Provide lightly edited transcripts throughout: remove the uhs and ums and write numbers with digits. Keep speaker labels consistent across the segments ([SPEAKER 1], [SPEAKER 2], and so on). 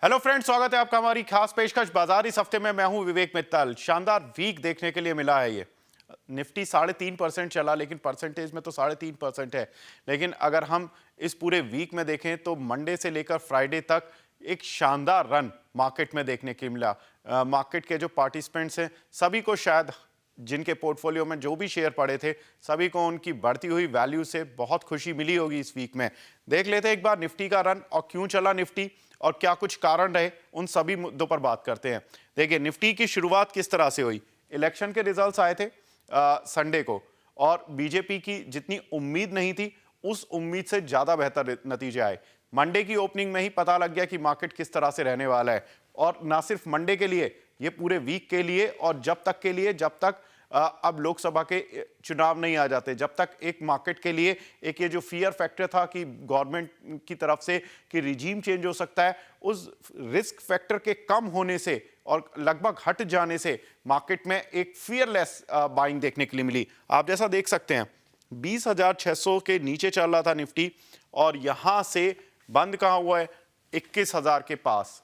[SPEAKER 1] Hello friends, स्वागत है आपका हमारी खास पेशकश बाजार। इस हफ्ते में मैं हूं विवेक मित्तल। शानदार वीक देखने के लिए मिला है। ये निफ्टी 3.5% चला, लेकिन परसेंटेज में तो 3.5% है। लेकिन अगर हम इस पूरे वीक में देखें तो मंडे से लेकर फ्राइडे तक एक शानदार रन मार्केट में देखने को मिला। मार्केट के जो पार्टिसिपेंट्स हैं सभी को, शायद जिनके पोर्टफोलियो में जो भी शेयर पड़े थे, सभी को उनकी बढ़ती हुई वैल्यू से बहुत खुशी मिली होगी इस वीक में। देख लेते हैं एक बार निफ्टी का रन और क्यों चला निफ्टी और क्या कुछ कारण रहे, उन सभी मुद्दों पर बात करते हैं। देखिए निफ्टी की शुरुआत किस तरह से हुई। इलेक्शन के रिजल्ट्स आए थे संडे को, और बीजेपी की जितनी उम्मीद नहीं थी उस उम्मीद से ज्यादा बेहतर नतीजे आए। मंडे की ओपनिंग में ही पता लग गया कि मार्केट किस तरह से रहने वाला है, और ना सिर्फ मंडे के लिए, ये पूरे वीक के लिए, और जब तक के लिए जब तक अब लोकसभा के चुनाव नहीं आ जाते, जब तक एक मार्केट के लिए एक ये जो फियर फैक्टर था कि गवर्नमेंट की तरफ से कि रिजीम चेंज हो सकता है, उस रिस्क फैक्टर के कम होने से और लगभग हट जाने से मार्केट में एक फियरलेस बाइंग देखने के लिए मिली। आप जैसा देख सकते हैं 20,600 के नीचे चल रहा था निफ्टी, और यहां से बंद कहां हुआ है, 21,000 के पास,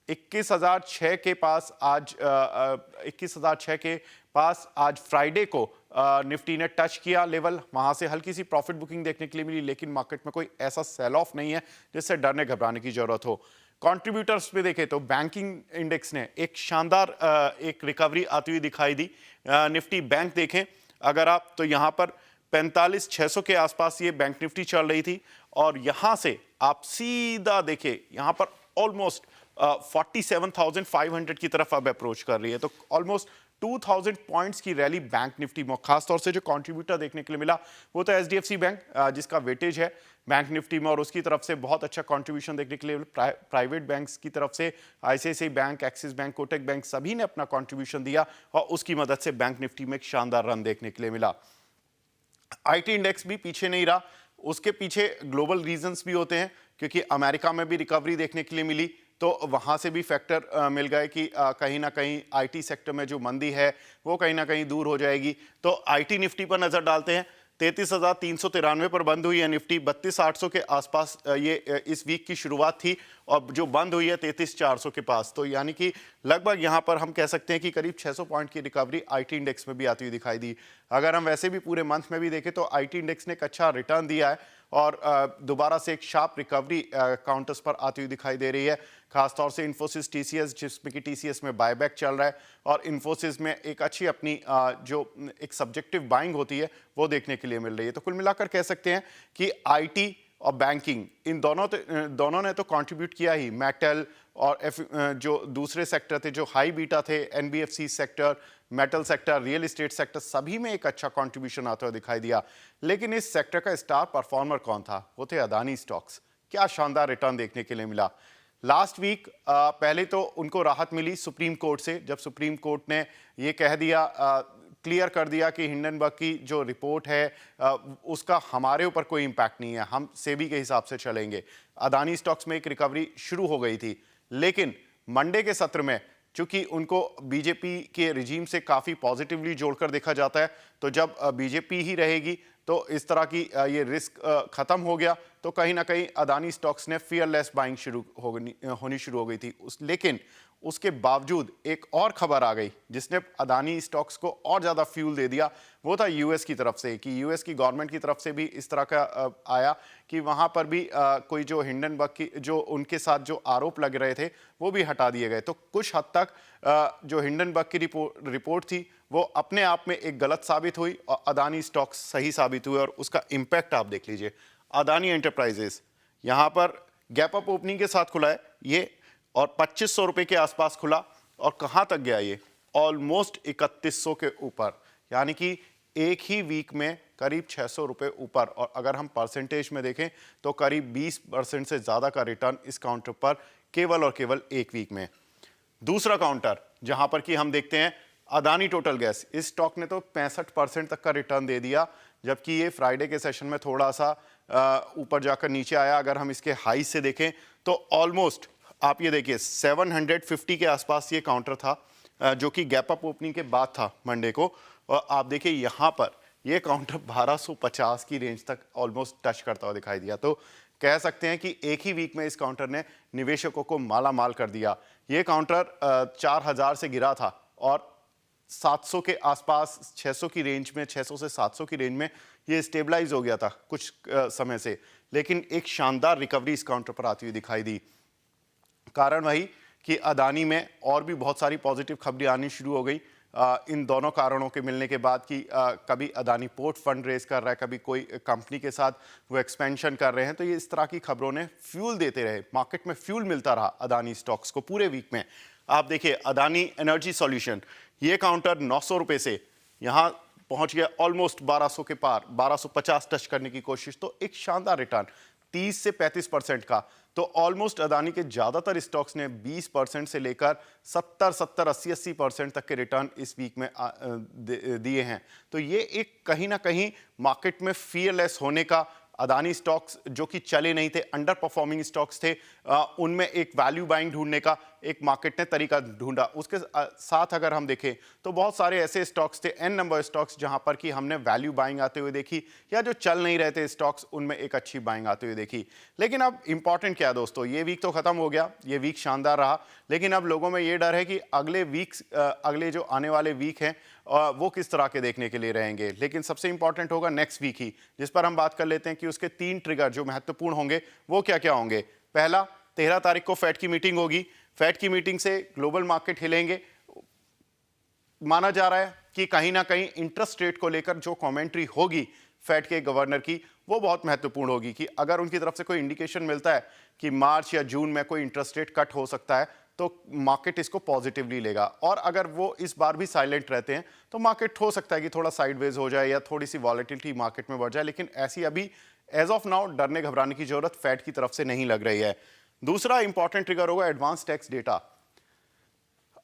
[SPEAKER 1] 21,006 के पास आज 21,006 के पास आज फ्राइडे को निफ्टी ने टच किया लेवल। वहां से हल्की सी प्रॉफिट बुकिंग देखने के लिए मिली, लेकिन मार्केट में कोई ऐसा सेल ऑफ नहीं है जिससे डरने घबराने की जरूरत हो। कंट्रीब्यूटर्स पे देखें तो बैंकिंग इंडेक्स ने एक शानदार एक रिकवरी आती हुई दिखाई दी। निफ्टी बैंक देखें अगर आप, तो यहां पर 45,600 के आसपास ये बैंक निफ्टी चल रही थी, और यहां से आप सीधा देखें यहां पर ऑलमोस्ट 47,500 की तरफ अब अप्रोच कर रही है। तो ऑलमोस्ट 2,000 पॉइंट्स की रैली बैंक निफ्टी में। खासतौर से जो कंट्रीब्यूटर देखने के लिए मिला वो तो एचडीएफसी बैंक, जिसका वेटेज है बैंक निफ्टी में, और उसकी तरफ से बहुत अच्छा कंट्रीब्यूशन देखने के लिए प्राइवेट बैंक्स की तरफ से ICICI bank, axis bank, Kotak bank सभी ने अपना कंट्रीब्यूशन दिया, और उसकी मदद से बैंक निफ्टी में एक शानदार रन देखने के लिए मिला। आईटी इंडेक्स भी पीछे नहीं रहा। उसके पीछे ग्लोबल रीजंस भी होते हैं, क्योंकि अमेरिका में भी रिकवरी देखने के लिए मिली, तो वहां से भी फैक्टर मिल गए कि कहीं ना कहीं आईटी सेक्टर में जो मंदी है वो कहीं ना कहीं दूर हो जाएगी। तो आईटी निफ्टी पर नजर डालते हैं। 33,393 पर बंद हुई है निफ्टी। 32,800 के आसपास ये इस वीक की शुरुआत थी, और जो बंद हुई है 33,400 के पास। तो यानी कि लगभग यहां पर हम कह सकते हैं कि करीब 600 पॉइंट की रिकवरी आईटी इंडेक्स में भी आती हुई दिखाई दी। अगर हम वैसे भी पूरे मंथ में भी देखें तो आईटी इंडेक्स ने एक अच्छा रिटर्न दिया है, और दोबारा से एक शार्प रिकवरी काउंटर्स पर आती हुई दिखाई दे रही है। खासतौर से इन्फोसिस, टीसीएस, जिसमें कि टीसीएस में बायबैक चल रहा है, और इन्फोसिस में एक अच्छी अपनी जो एक सब्जेक्टिव बाइंग होती है वो देखने के लिए मिल रही है। तो कुल मिलाकर कह सकते हैं कि आईटी और बैंकिंग, इन दोनों ने तो कंट्रीब्यूट किया ही। मेटल और जो दूसरे सेक्टर थे जो हाई बीटा थे, NBFC sector, metal sector, real estate sector, सभी में एक अच्छा कंट्रीब्यूशन आता हुआ दिखाई दिया। लेकिन इस सेक्टर का स्टार परफॉर्मर कौन था? वो थे अदानी स्टॉक्स। क्या शानदार रिटर्न देखने के लिए मिला। लास्ट वीक पहले तो उनको राहत मिली सुप्रीम कोर्ट से, जब सुप्रीम कोर्ट ने ये कह दिया, क्लियर कर दिया कि हिंडनबर्ग की जो रिपोर्ट है उसका हमारे ऊपर कोई इंपैक्ट नहीं है, हम सेबी के हिसाब से चलेंगे। अदानी स्टॉक्स में एक रिकवरी शुरू हो गई थी, लेकिन मंडे के सत्र में चूंकि उनको बीजेपी के रिजीम से काफी पॉजिटिवली जोड़कर देखा जाता है, तो जब बीजेपी ही रहेगी तो इस तरह की ये रिस्क खत्म हो गया, तो कहीं ना कहीं अदानी स्टॉक्स ने फियरलेस बाइंग होनी शुरू हो गई थी। लेकिन उसके बावजूद एक और खबर आ गई जिसने अदानी स्टॉक्स को और ज्यादा फ्यूल दे दिया। वो था यूएस की तरफ से, कि यूएस की गवर्नमेंट की तरफ से भी इस तरह का आया कि वहां पर भी कोई जो हिंडनबर्ग की जो उनके साथ जो आरोप लग रहे थे वो भी हटा दिए गए। तो कुछ हद तक जो हिंडनबर्ग की रिपोर्ट थी वो अपने आप में एक गलत साबित हुई, और अदानी स्टॉक्स सही साबित हुए, और उसका इंपैक्ट आप देख लीजिए। अदानी एंटरप्राइजेस यहां पर गैप अप ओपनिंग के साथ खुला है ये, और 2500 रुपए के आसपास खुला, और कहां तक गया ये? ऑलमोस्ट 3100 के ऊपर, यानी कि एक ही वीक में करीब 600 रुपए ऊपर। और अगर हम परसेंटेज में देखें तो करीब 20% से ज्यादा का रिटर्न इस काउंटर पर केवल और केवल एक वीक में। दूसरा काउंटर जहां पर कि हम देखते हैं अदानी टोटल गैस, इस स्टॉक ने तो 65% तक का रिटर्न दे दिया, जबकि ये फ्राइडे के सेशन में थोड़ा सा ऊपर जाकर नीचे आया। अगर हम इसके हाई से देखें तो ऑलमोस्ट आप ये देखिए 750 के आसपास ये काउंटर था, जो कि गैप अप ओपनिंग के बाद था मंडे को, और आप देखिए यहां पर ये काउंटर 1250 की रेंज तक ऑलमोस्ट टच करता हुआ दिखाई दिया। तो कह सकते हैं कि एक ही वीक में इस काउंटर ने निवेशकों को माला माल कर दिया। ये काउंटर 4000 से गिरा था और 700 के आसपास 600 की रेंज में, 600 से 700 की रेंज में ये स्टेबलाइज हो गया था कुछ समय से, लेकिन एक शानदार रिकवरी इस काउंटर पर आती हुई दिखाई दी। कारण वही कि अदानी में और भी बहुत सारी पॉजिटिव खबरें आनी शुरू हो गई इन दोनों कारणों के मिलने के बाद कि कभी अदानी पोर्ट फंड रेज कर रहा है, कभी कोई कंपनी के साथ वो एक्सपेंशन कर रहे हैं। तो ये इस तरह की खबरों ने फ्यूल देते रहे, मार्केट में फ्यूल मिलता रहा अदानी स्टॉक्स को पूरे वीक में। आप देखिए अदानी एनर्जी सॉल्यूशन, ये काउंटर 900 रुपये से यहाँ पहुंच गया ऑलमोस्ट 1200 के पार, 1250 टच करने की कोशिश। तो एक शानदार रिटर्न 30 से 35% का। तो ऑलमोस्ट अदानी के ज्यादातर स्टॉक्स ने 20% से लेकर 70, 80% तक के रिटर्न इस वीक में दिए हैं। तो ये एक कहीं ना कहीं मार्केट में फियरलेस होने का, अदानी स्टॉक्स जो कि चले नहीं थे, अंडर परफॉर्मिंग स्टॉक्स थे, उनमें एक वैल्यू बाइंग ढूंढने का एक मार्केट ने तरीका ढूंढा। उसके साथ अगर हम देखें तो बहुत सारे ऐसे स्टॉक्स थे, एन नंबर स्टॉक्स, जहां पर कि हमने वैल्यू बाइंग आते हुए देखी, या जो चल नहीं रहे थे स्टॉक्स उनमें एक अच्छी बाइंग आते हुए देखी। लेकिन अब इंपॉर्टेंट क्या है दोस्तों, ये वीक तो खत्म हो गया, ये वीक शानदार रहा, लेकिन अब लोगों में ये डर है कि अगले जो आने वाले वीक हैं वो किस तरह के देखने के लिए रहेंगे। लेकिन सबसे इंपॉर्टेंट होगा नेक्स्ट वीक ही, जिस पर हम बात कर लेते हैं कि उसके 3 ट्रिगर जो महत्वपूर्ण होंगे वो क्या क्या होंगे। पहला, 13 तारीख को फेड की मीटिंग होगी। फेड की मीटिंग से ग्लोबल मार्केट हिलेंगे। माना जा रहा है कि कहीं ना कहीं इंटरेस्ट रेट को लेकर जो कमेंट्री होगी फेड के गवर्नर की, वो बहुत महत्वपूर्ण होगी कि अगर उनकी तरफ से कोई इंडिकेशन मिलता है कि मार्च या जून में कोई इंटरेस्ट रेट कट हो सकता है तो मार्केट इसको पॉजिटिवली लेगा। और अगर वो इस बार भी साइलेंट रहते हैं तो मार्केट हो सकता है कि थोड़ा साइडवेज हो जाए या थोड़ी सी वॉलेटिलिटी मार्केट में बढ़ जाए। लेकिन ऐसी अभी एज ऑफ नाउ डरने घबराने की जरूरत फेड की तरफ से नहीं लग रही है। दूसरा इंपॉर्टेंट ट्रिगर होगा एडवांस टैक्स डेटा।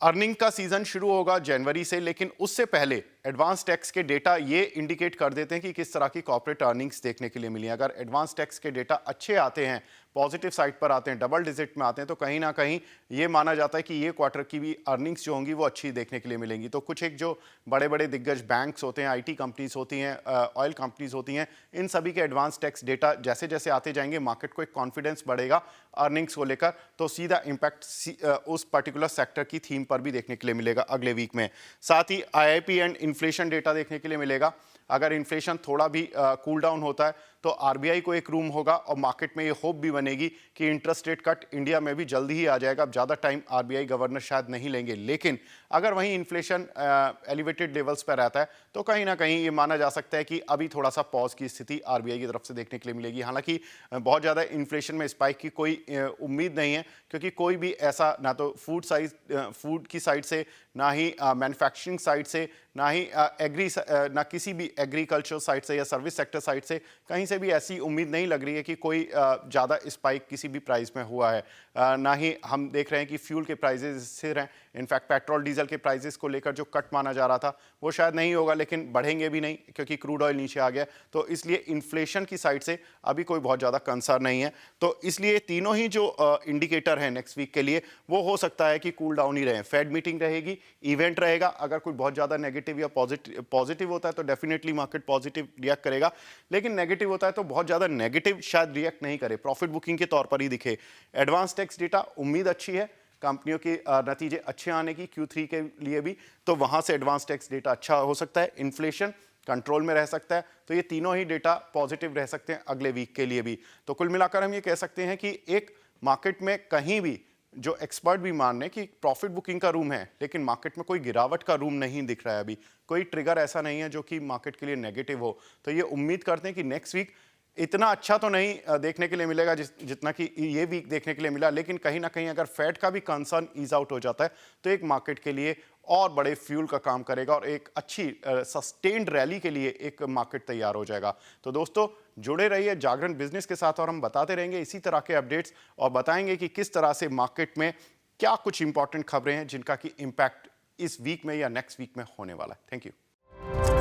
[SPEAKER 1] अर्निंग का सीजन शुरू होगा जनवरी से, लेकिन उससे पहले एडवांस टैक्स के डेटा ये इंडिकेट कर देते हैं कि किस तरह की कॉर्पोरेट अर्निंग्स देखने के लिए मिली है। अगर एडवांस टैक्स के डेटा अच्छे आते हैं, पॉजिटिव साइड पर आते हैं, डबल डिजिट में आते हैं, तो कहीं ना कहीं ये माना जाता है कि ये क्वार्टर की भी अर्निंग्स जो होंगी वो अच्छी देखने के लिए मिलेंगी। तो कुछ एक जो बड़े बड़े दिग्गज बैंक्स होते हैं, IT कंपनीज होती हैं, ऑयल कंपनीज होती हैं, इन सभी के एडवांस टैक्स डेटा जैसे जैसे आते जाएंगे मार्केट को एक कॉन्फिडेंस बढ़ेगा अर्निंग्स को लेकर, तो सीधा इम्पैक्ट उस पर्टिकुलर सेक्टर की थीम पर भी देखने के लिए मिलेगा अगले वीक में। साथ ही IIP एंड इन्फ्लेशन डेटा देखने के लिए मिलेगा। अगर इन्फ्लेशन थोड़ा भी कूल डाउन होता है तो RBI को एक रूम होगा और मार्केट में ये होप भी बनेगी कि इंटरेस्ट रेट कट इंडिया में भी जल्दी ही आ जाएगा। अब ज़्यादा टाइम RBI गवर्नर शायद नहीं लेंगे, लेकिन अगर वहीं इन्फ्लेशन एलिवेटेड लेवल्स पर रहता है तो कहीं ना कहीं ये माना जा सकता है कि अभी थोड़ा सा पॉज की स्थिति RBI की तरफ से देखने के लिए मिलेगी। हालांकि बहुत ज़्यादा इन्फ्लेशन में स्पाइक की कोई उम्मीद नहीं है, क्योंकि कोई भी ऐसा ना तो फूड की साइड से, ना ही मैन्युफैक्चरिंग साइड से, ना ही ना किसी भी एग्रीकल्चर साइड से या सर्विस सेक्टर साइड से कहीं से भी ऐसी उम्मीद नहीं लग रही है कि कोई ज़्यादा स्पाइक किसी भी प्राइस में हुआ है। ना ही हम देख रहे हैं कि फ्यूल के प्राइसेस स्थिर हैं। इनफैक्ट पेट्रोल डीजल के प्राइसेस को लेकर जो कट माना जा रहा था वो शायद नहीं होगा, लेकिन बढ़ेंगे भी नहीं क्योंकि क्रूड ऑयल नीचे आ गया। तो इसलिए इन्फ्लेशन की साइड से अभी कोई बहुत ज़्यादा कंसर्न नहीं है। तो इसलिए तीनों ही जो इंडिकेटर हैं नेक्स्ट वीक के लिए वो हो सकता है कि कूल डाउन ही रहे। फेड मीटिंग रहेगी, इवेंट रहेगा, अगर कोई बहुत ज़्यादा नेगेटिव या पॉजिटिव होता है तो डेफिनेटली मार्केट पॉजिटिव रिएक्ट करेगा, लेकिन नेगेटिव होता है तो बहुत ज़्यादा नेगेटिव शायद रिएक्ट नहीं करे, प्रॉफिट बुकिंग के तौर पर ही दिखे। एडवांस टैक्स डेटा उम्मीद अच्छी है कंपनियों के नतीजे अच्छे आने की Q3 के लिए भी, तो वहां से एडवांस टैक्स डेटा अच्छा हो सकता है। इन्फ्लेशन कंट्रोल में रह सकता है, तो ये तीनों ही डेटा पॉजिटिव रह सकते हैं अगले वीक के लिए भी। तो कुल मिलाकर हम ये कह सकते हैं कि एक मार्केट में कहीं भी जो एक्सपर्ट भी मान रहे हैं कि प्रॉफिट बुकिंग का रूम है, लेकिन मार्केट में कोई गिरावट का रूम नहीं दिख रहा है। अभी कोई ट्रिगर ऐसा नहीं है जो कि मार्केट के लिए नेगेटिव हो। तो ये उम्मीद करते हैं कि नेक्स्ट वीक इतना अच्छा तो नहीं देखने के लिए मिलेगा जितना कि ये वीक देखने के लिए मिला, लेकिन कहीं ना कहीं अगर फेड का भी कंसर्न ईज आउट हो जाता है तो एक मार्केट के लिए और बड़े फ्यूल का काम करेगा और एक अच्छी सस्टेन्ड रैली के लिए एक मार्केट तैयार हो जाएगा। तो दोस्तों जुड़े रहिए जागरण बिजनेस के साथ और हम बताते रहेंगे इसी तरह के अपडेट्स और बताएंगे कि किस तरह से मार्केट में क्या कुछ इंपॉर्टेंट खबरें हैं जिनका कि इम्पैक्ट इस वीक में या नेक्स्ट वीक में होने वाला है। Thank you.